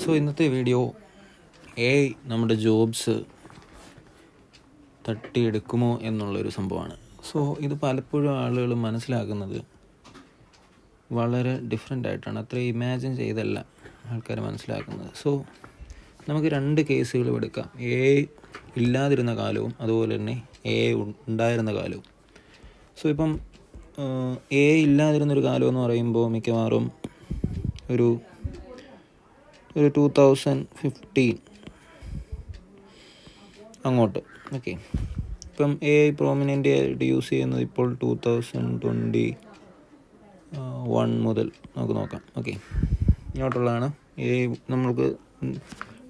So ഇന്നത്തെ video AI നമ്മുടെ jobs തട്ടിയെടുക്കുമോ എന്നുള്ളൊരു സംഭവമാണ്. സോ ഇത് പലപ്പോഴും ആളുകൾ മനസ്സിലാക്കുന്നത് വളരെ ഡിഫറെൻ്റ് ആയിട്ടാണ്. അത്ര ഇമാജിൻ ചെയ്തല്ല ആൾക്കാർ മനസ്സിലാക്കുന്നത്. സോ നമുക്ക് രണ്ട് കേസുകളും എടുക്കാം. AI ഇല്ലാതിരുന്ന കാലവും അതുപോലെ തന്നെ AI ഉണ്ടായിരുന്ന കാലവും. സോ ഇപ്പം AI ഇല്ലാതിരുന്നൊരു കാലം എന്ന് പറയുമ്പോൾ മിക്കവാറും ഒരു 2015 അങ്ങോട്ട്. ഓക്കെ, ഇപ്പം AI പ്രോമിനൻ്റ് ആയിട്ട് യൂസ് ചെയ്യുന്നത് ഇപ്പോൾ 2021 മുതൽ നമുക്ക് നോക്കാം. ഓക്കെ, ഇങ്ങോട്ടുള്ളതാണ് AI നമ്മൾക്ക്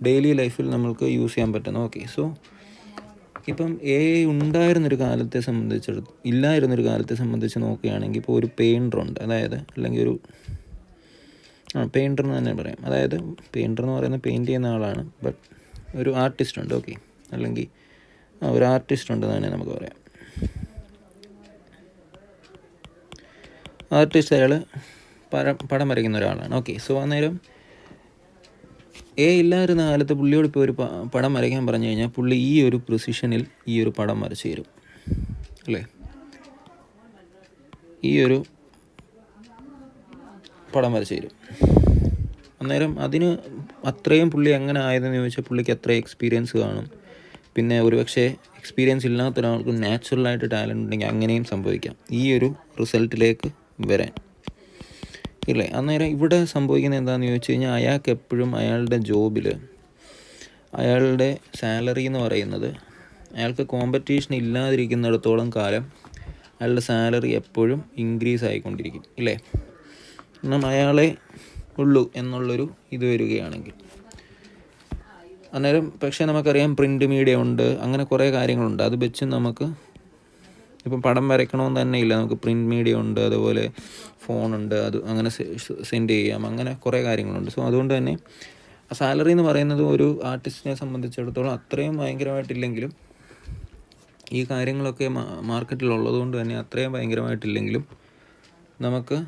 ഡെയിലി ലൈഫിൽ നമ്മൾക്ക് യൂസ് ചെയ്യാൻ പറ്റുന്നത്. ഓക്കെ, സോ ഇപ്പം AI ഇല്ലായിരുന്നൊരു കാലത്തെ സംബന്ധിച്ച് നോക്കുകയാണെങ്കിൽ ഇപ്പോൾ ഒരു പെയിൻറ്ററുണ്ട്, അതായത് അല്ലെങ്കിൽ ഒരു പെയിൻറ്റർ എന്ന് തന്നെ പറയാം. അതായത് പെയിൻറ്റർ എന്ന് പറയുന്നത് പെയിൻറ്റ് ചെയ്യുന്ന ആളാണ്, ബട്ട് ഒരു ആർട്ടിസ്റ്റ് ഉണ്ട്. ഓക്കെ, അല്ലെങ്കിൽ ഒരു ആർട്ടിസ്റ്റ് ഉണ്ടെന്ന് തന്നെ നമുക്ക് പറയാം. ആർട്ടിസ്റ്റ് അയാൾ പടം വരയ്ക്കുന്ന ഒരാളാണ്. ഓക്കെ, സോ അന്നേരം ഇല്ലായിരുന്ന കാലത്ത് പുള്ളിയോട് ഇപ്പോൾ ഒരു പടം വരയ്ക്കാൻ പറഞ്ഞു കഴിഞ്ഞാൽ പുള്ളി ഈ ഒരു പ്രിസിഷനിൽ ഈ ഒരു പടം വരച്ച് തരും, അല്ലേ? ഈ ഒരു പടം വരച്ച് തരും. അന്നേരം അതിന് അത്രയും പുള്ളി എങ്ങനെ ആയതെന്ന് ചോദിച്ചാൽ പുള്ളിക്ക് എത്ര എക്സ്പീരിയൻസ് കാണും. പിന്നെ ഒരുപക്ഷെ എക്സ്പീരിയൻസ് ഇല്ലാത്ത ഒരാൾക്ക് നാച്ചുറലായിട്ട് ടാലൻ്റ് ഉണ്ടെങ്കിൽ അങ്ങനെയും സംഭവിക്കാം ഈ ഒരു റിസൾട്ടിലേക്ക് വരാൻ, ഇല്ലേ? അന്നേരം ഇവിടെ സംഭവിക്കുന്നത് എന്താണെന്ന് ചോദിച്ചു കഴിഞ്ഞാൽ അയാൾക്ക് എപ്പോഴും അയാളുടെ ജോബിൽ അയാളുടെ സാലറി എന്ന് പറയുന്നത് അയാൾക്ക് കോമ്പറ്റീഷൻ ഇല്ലാതിരിക്കുന്നിടത്തോളം കാലം അയാളുടെ സാലറി എപ്പോഴും ഇൻക്രീസ് ആയിക്കൊണ്ടിരിക്കും, ഇല്ലേ? കാരണം അയാളെ ഉള്ളൂ എന്നുള്ളൊരു ഇത് വരികയാണെങ്കിൽ. അന്നേരം പക്ഷേ നമുക്കറിയാം പ്രിൻ്റ് മീഡിയ ഉണ്ട്, അങ്ങനെ കുറേ കാര്യങ്ങളുണ്ട്. അത് വെച്ച് നമുക്ക് ഇപ്പം പടം വരയ്ക്കണമെന്ന് തന്നെ ഇല്ല, നമുക്ക് പ്രിൻ്റ് മീഡിയ ഉണ്ട്, അതുപോലെ ഫോണുണ്ട്, അത് അങ്ങനെ സെൻഡ് ചെയ്യാം, അങ്ങനെ കുറേ കാര്യങ്ങളുണ്ട്. സോ അതുകൊണ്ട് തന്നെ സാലറി എന്ന് പറയുന്നത് ഒരു ആർട്ടിസ്റ്റിനെ സംബന്ധിച്ചിടത്തോളം അത്രയും ഭയങ്കരമായിട്ടില്ലെങ്കിലും ഈ കാര്യങ്ങളൊക്കെ മാർക്കറ്റിലുള്ളത് കൊണ്ട് തന്നെ അത്രയും ഭയങ്കരമായിട്ടില്ലെങ്കിലും നമുക്ക്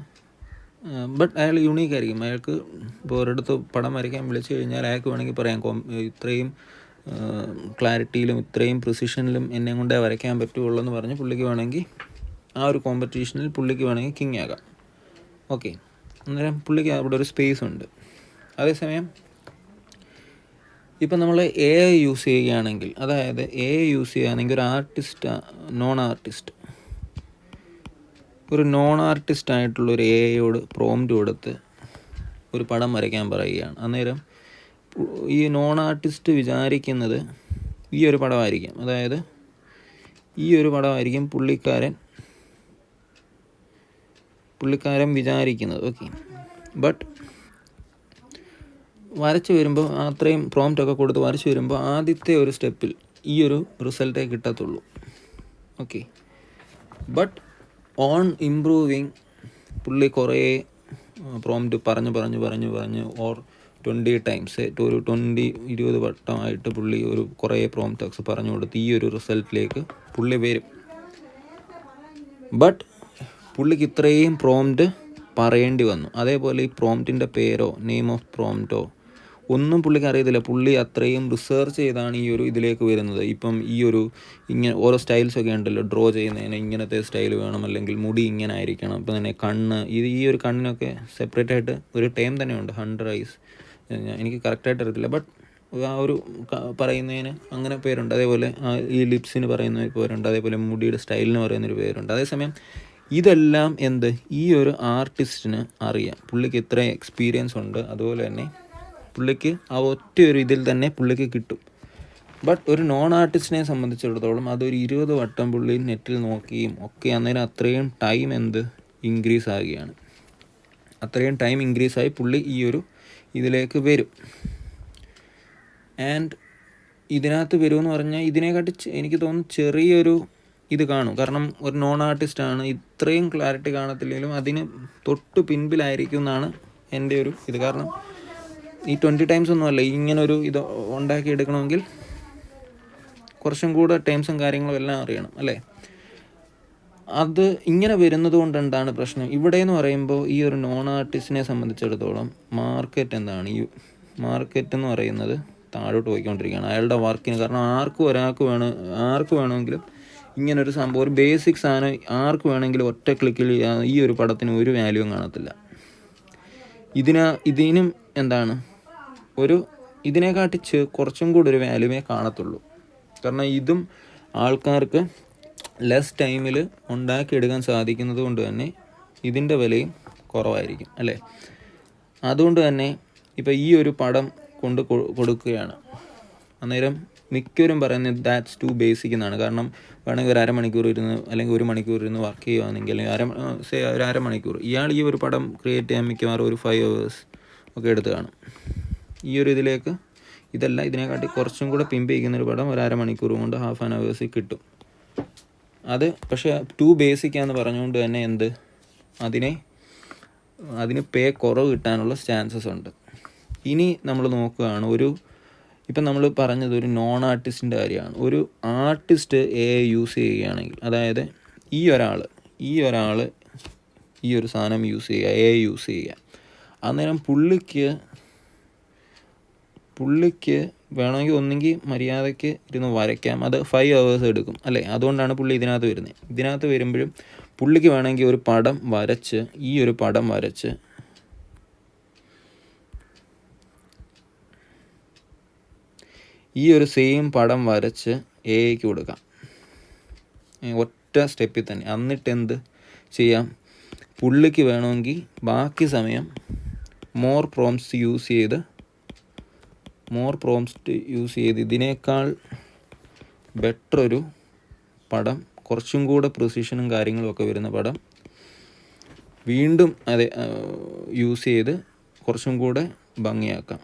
ബട്ട് അയാൾ യൂണീക്ക് ആയിരിക്കും. അയാൾക്ക് ഇപ്പോൾ ഒരിടത്ത് പടം വരയ്ക്കാൻ വിളിച്ചു കഴിഞ്ഞാൽ അയാൾക്ക് വേണമെങ്കിൽ പറയാം ഇത്രയും ക്ലാരിറ്റിയിലും ഇത്രയും പ്രിസിഷനിലും എന്നെ കൊണ്ടേ വരയ്ക്കാൻ പറ്റുള്ളൂ എന്ന് പറഞ്ഞ് പുള്ളിക്ക് വേണമെങ്കിൽ ആ ഒരു കോമ്പറ്റീഷനിൽ പുള്ളിക്ക് വേണമെങ്കിൽ കിങ് ആകാം. ഓക്കെ, അന്നേരം പുള്ളിക്ക് അവിടെ ഒരു സ്പേസ് ഉണ്ട്. അതേസമയം ഇപ്പം നമ്മൾ AI യൂസ് ചെയ്യുകയാണെങ്കിൽ, അതായത് AI യൂസ് ചെയ്യുകയാണെങ്കിൽ ഒരു നോൺ ആർട്ടിസ്റ്റ് ആയിട്ടുള്ളൊരു AIയോട് പ്രോംപ്റ്റ് കൊടുത്ത് ഒരു പടം വരയ്ക്കാൻ പറയുകയാണ്. അന്നേരം ഈ നോൺ ആർട്ടിസ്റ്റ് വിചാരിക്കുന്നത് ഈ ഒരു പടമായിരിക്കും, അതായത് ഈ ഒരു പടമായിരിക്കും പുള്ളിക്കാരൻ വിചാരിക്കുന്നത്. ഓക്കെ, ബട്ട് വരച്ച് വരുമ്പോൾ അത്രയും പ്രോംപ്റ്റൊക്കെ കൊടുത്ത് വരച്ച് വരുമ്പോൾ ആദ്യത്തെ ഒരു സ്റ്റെപ്പിൽ ഈ ഒരു റിസൾട്ടേ കിട്ടത്തുള്ളൂ. ഓക്കെ, ബട്ട് ഓൺ ഇംപ്രൂവിങ് പുള്ളി കുറേ പ്രോംപ്റ്റ് പറഞ്ഞ് ഓർ 20 times ഒരു 20 വട്ടമായിട്ട് പുള്ളി ഒരു കുറേ പ്രോംപ്റ്റൊക്കെ പറഞ്ഞു കൊടുത്ത് ഈ ഒരു റിസൾട്ടിലേക്ക് പുള്ളി വരും. ബട്ട് പുള്ളിക്ക് ഇത്രയും പ്രോംപ്റ്റ് പറയേണ്ടി വന്നു. അതേപോലെ ഈ പ്രോംപ്റ്റിൻ്റെ പേരോ നെയിം ഓഫ് പ്രോംപ്റ്റോ ഒന്നും പുള്ളിക്ക് അറിയത്തില്ല. പുള്ളി അത്രയും റിസർച്ച് ചെയ്താണ് ഈ ഒരു ഇതിലേക്ക് വരുന്നത്. ഇപ്പം ഈ ഒരു ഇങ്ങനെ ഓരോ സ്റ്റൈൽസൊക്കെ ഉണ്ടല്ലോ, ഡ്രോ ചെയ്യുന്നതിന് ഇങ്ങനത്തെ സ്റ്റൈൽ വേണം, അല്ലെങ്കിൽ മുടി ഇങ്ങനെ ആയിരിക്കണം. ഇപ്പം തന്നെ കണ്ണ്, ഈ ഒരു കണ്ണിനൊക്കെ സെപ്പറേറ്റ് ആയിട്ട് ഒരു ടൈം തന്നെയുണ്ട്, 100 eyes. എനിക്ക് കറക്റ്റായിട്ട് അറിയത്തില്ല, ബട്ട് ആ ഒരു പറയുന്നതിന് അങ്ങനെ പേരുണ്ട്. അതേപോലെ ഈ ലിപ്സിന് പറയുന്ന പേരുണ്ട്, അതേപോലെ മുടിയുടെ സ്റ്റൈലിന് പറയുന്നൊരു പേരുണ്ട്. അതേസമയം ഇതെല്ലാം ഈ ഒരു ആർട്ടിസ്റ്റിന് അറിയാം. പുള്ളിക്ക് ഇത്ര എക്സ്പീരിയൻസ് ഉണ്ട്, അതുപോലെ തന്നെ പുള്ളിക്ക് ആ ഒറ്റ ഒരു ഇതിൽ തന്നെ പുള്ളിക്ക് കിട്ടും. ബട്ട് ഒരു നോൺ ആർട്ടിസ്റ്റിനെ സംബന്ധിച്ചിടത്തോളം അതൊരു 20 വട്ടം പുള്ളി നെറ്റിൽ നോക്കിയും ഒക്കെ അന്നേരം അത്രയും ടൈം ഇൻക്രീസ് ആകുകയാണ്. അത്രയും ടൈം ഇൻക്രീസായി പുള്ളി ഈ ഒരു ഇതിലേക്ക് വരും. ആൻഡ് ഇതിനകത്ത് വരുമെന്ന് പറഞ്ഞാൽ ഇതിനെക്കാട്ടി എനിക്ക് തോന്നുന്നു ചെറിയൊരു ഇത് കാണും. കാരണം ഒരു നോൺ ആർട്ടിസ്റ്റാണ്, ഇത്രയും ക്ലാരിറ്റി കാണത്തില്ലെങ്കിലും അതിന് തൊട്ട് പിൻപിലായിരിക്കും എന്നാണ് എൻ്റെ ഒരു ഇത്. കാരണം ഈ 20 times ഒന്നുമല്ല, ഇങ്ങനൊരു ഇത് ഉണ്ടാക്കിയെടുക്കണമെങ്കിൽ കുറച്ചും കൂടെ ടൈംസും കാര്യങ്ങളും എല്ലാം അറിയണം, അല്ലേ? അത് ഇങ്ങനെ വരുന്നത് കൊണ്ട് എന്താണ് പ്രശ്നം ഇവിടെ എന്ന് പറയുമ്പോൾ, ഈ ഒരു നോൺ ആർട്ടിസ്റ്റിനെ സംബന്ധിച്ചിടത്തോളം മാർക്കറ്റ് എന്താണ്, ഈ മാർക്കറ്റ് എന്ന് പറയുന്നത് താഴോട്ട് പോയിക്കൊണ്ടിരിക്കുകയാണ് അയാളുടെ വർക്കിന്. കാരണം ആർക്ക് വേണമെങ്കിലും ഇങ്ങനൊരു സംഭവം, ഒരു ബേസിക് സാധനം ആർക്ക് വേണമെങ്കിലും ഒറ്റ ക്ലിക്കിൽ ഈ ഒരു പടത്തിന് ഒരു വാല്യൂവും കാണത്തില്ല. ഇതിനും എന്താണ് ഇതിനെക്കാട്ടി കുറച്ചും കൂടി ഒരു വാല്യൂമേ കാണത്തുള്ളൂ. കാരണം ഇതും ആൾക്കാർക്ക് ലെസ് ടൈമിൽ ഉണ്ടാക്കിയെടുക്കാൻ സാധിക്കുന്നത് കൊണ്ട് തന്നെ ഇതിൻ്റെ വിലയും കുറവായിരിക്കും അല്ലേ. അതുകൊണ്ട് തന്നെ ഇപ്പോൾ ഈ ഒരു പടം കൊടുക്കുകയാണ്, അന്നേരം മിക്കവരും പറയുന്നത് ദാറ്റ്സ് ടു ബേസിക് എന്നാണ്. കാരണം വേണമെങ്കിൽ ഒരു അരമണിക്കൂർ ഇരുന്ന് അല്ലെങ്കിൽ 1 മണിക്കൂർ ഇരുന്ന് വർക്ക് ചെയ്യുകയാണെങ്കിൽ അല്ലെങ്കിൽ ഒരു അരമണിക്കൂർ ഇയാൾ ഈ ഒരു പടം ക്രിയേറ്റ് ചെയ്യാൻ മിക്കവാറും ഒരു 5 hours ഒക്കെ എടുത്ത് കാണും. ഈ ഒരു ഇതിനെക്കാട്ടി കുറച്ചും കൂടെ പിമ്പ് ചെയ്യുന്നൊരു പടം ഒരു അരമണിക്കൂർ കൊണ്ട് ഹാഫ് ആൻ അവേഴ്സിൽ കിട്ടും. അത് പക്ഷേ ടു ബേസിക്കാന്ന് പറഞ്ഞുകൊണ്ട് തന്നെ അതിന് പേ കുറവ് കിട്ടാനുള്ള ചാൻസസ് ഉണ്ട്. ഇനി നമ്മൾ നോക്കുകയാണ്, ഇപ്പം നമ്മൾ പറഞ്ഞത് ഒരു നോൺ ആർട്ടിസ്റ്റിൻ്റെ കാര്യമാണ്. ഒരു ആർട്ടിസ്റ്റ് AI യൂസ് ചെയ്യുകയാണെങ്കിൽ, അതായത് ഈ ഒരാൾ ഈ ഒരു സാധനം യൂസ് ചെയ്യുക, AI യൂസ് ചെയ്യുക, അന്നേരം പുള്ളിക്ക് വേണമെങ്കിൽ ഒന്നെങ്കിൽ മര്യാദയ്ക്ക് ഇരുന്ന് വരയ്ക്കാം. അത് 5 hours എടുക്കും അല്ലേ. അതുകൊണ്ടാണ് പുള്ളി ഇതിനകത്ത് വരുമ്പോഴും പുള്ളിക്ക് വേണമെങ്കിൽ ഒരു പടം വരച്ച് ഈ ഒരു സെയിം പടം വരച്ച് AIക്ക് കൊടുക്കാം ഒറ്റ സ്റ്റെപ്പിൽ തന്നെ. എന്നിട്ട് എന്ത് ചെയ്യാം, പുള്ളിക്ക് വേണമെങ്കിൽ ബാക്കി സമയം മോർ പ്രോംപ്റ്റ് യൂസ് ചെയ്ത് ഇതിനേക്കാൾ ബെറ്റർ ഒരു പടം, കുറച്ചും കൂടെ പ്രിസിഷനും കാര്യങ്ങളും ഒക്കെ വരുന്ന പടം വീണ്ടും യൂസ് ചെയ്ത് കുറച്ചും കൂടെ ഭംഗിയാക്കാം.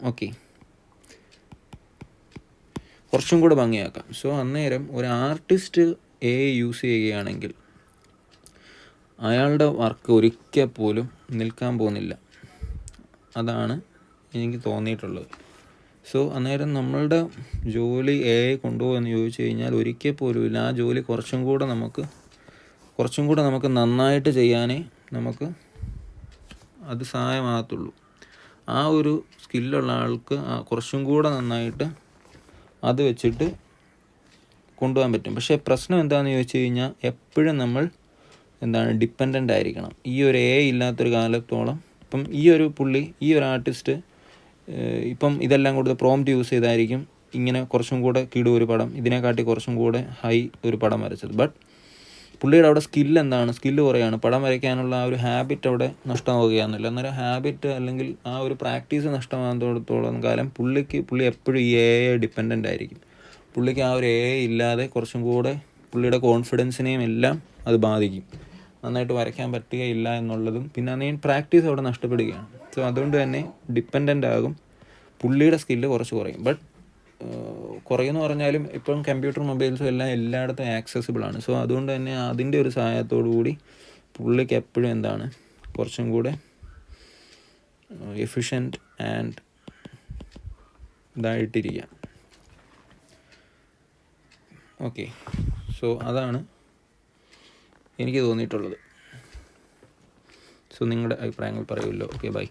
കുറച്ചും കൂടെ ഭംഗിയാക്കാം. സോ അന്നേരം ഒരു ആർട്ടിസ്റ്റ് AI യൂസ് ചെയ്യുകയാണെങ്കിൽ അയാളുടെ വർക്ക് ഒരിക്കൽ പോലും നിൽക്കാൻ പോകുന്നില്ല. അതാണ് എനിക്ക് തോന്നിയിട്ടുള്ളത്. സോ അന്നേരം നമ്മളുടെ ജോലി AI കൊണ്ടുപോകുമെന്ന് ചോദിച്ചു കഴിഞ്ഞാൽ ഒരിക്കൽ പോലും ഇല്ല. ആ ജോലി കുറച്ചും കൂടെ നമുക്ക് നന്നായിട്ട് ചെയ്യാനേ നമുക്ക് അത് സഹായമാകത്തുള്ളൂ. ആ ഒരു സ്കില്ലുള്ള ആൾക്ക് കുറച്ചും കൂടെ നന്നായിട്ട് അത് വെച്ചിട്ട് കൊണ്ടുപോകാൻ പറ്റും. പക്ഷേ പ്രശ്നം എന്താണെന്ന് ചോദിച്ചു കഴിഞ്ഞാൽ എപ്പോഴും നമ്മൾ ഡിപ്പെൻഡൻ്റ് ആയിരിക്കണം. ഈ ഒരു AI ഇല്ലാത്തൊരു കാലത്തോളം ഇപ്പം ഈ ഒരു ആർട്ടിസ്റ്റ് ഇപ്പം ഇതെല്ലാം കൂടുതൽ പ്രോംപ്റ്റ് യൂസ് ചെയ്തായിരിക്കും ഇങ്ങനെ കുറച്ചും കൂടെ ഒരു പടം ഇതിനെക്കാട്ടി കുറച്ചും കൂടെ ഹൈ ഒരു പടം വരച്ചത്. ബട്ട് പുള്ളിയുടെ അവിടെ സ്കില്ല് കുറയാണ്. പടം വരയ്ക്കാനുള്ള ആ ഒരു ഹാബിറ്റ് അവിടെ നഷ്ടമാവുകയാണെന്നില്ല. അന്നേരം ഹാബിറ്റ് അല്ലെങ്കിൽ ആ ഒരു പ്രാക്ടീസ് നഷ്ടമാകുന്നിടത്തോളം കാലം പുള്ളി എപ്പോഴും ഈ AI ഡിപ്പെൻഡൻ്റ് ആയിരിക്കും. പുള്ളിക്ക് ആ ഒരു AI ഇല്ലാതെ കുറച്ചും കൂടെ പുള്ളിയുടെ കോൺഫിഡൻസിനെയും എല്ലാം അത് ബാധിക്കും. നന്നായിട്ട് വരയ്ക്കാൻ പറ്റുകയില്ല എന്നുള്ളതും പിന്നെ പ്രാക്ടീസ് അവിടെ നഷ്ടപ്പെടുകയാണ്. സോ അതുകൊണ്ട് തന്നെ ഡിപ്പെൻഡൻ്റ് ആകും, പുള്ളിയുടെ സ്കില്ല് കുറച്ച് കുറയും. ബട്ട് കുറയുമെന്ന് പറഞ്ഞാലും ഇപ്പം കമ്പ്യൂട്ടർ മൊബൈൽസും എല്ലാം എല്ലായിടത്തും ആക്സസിബിൾ ആണ്. സോ അതുകൊണ്ട് തന്നെ അതിൻ്റെ ഒരു സഹായത്തോടു കൂടി പുള്ളിക്ക് എപ്പോഴും കുറച്ചും കൂടെ എഫിഷ്യൻറ്റ് ആൻഡ് ഇതായിട്ടിരിക്കാം. സോ അതാണ് എനിക്ക് തോന്നിയിട്ടുള്ളത്. സോ നിങ്ങളുടെ അഭിപ്രായങ്ങൾ പറയുമല്ലോ. ബൈ.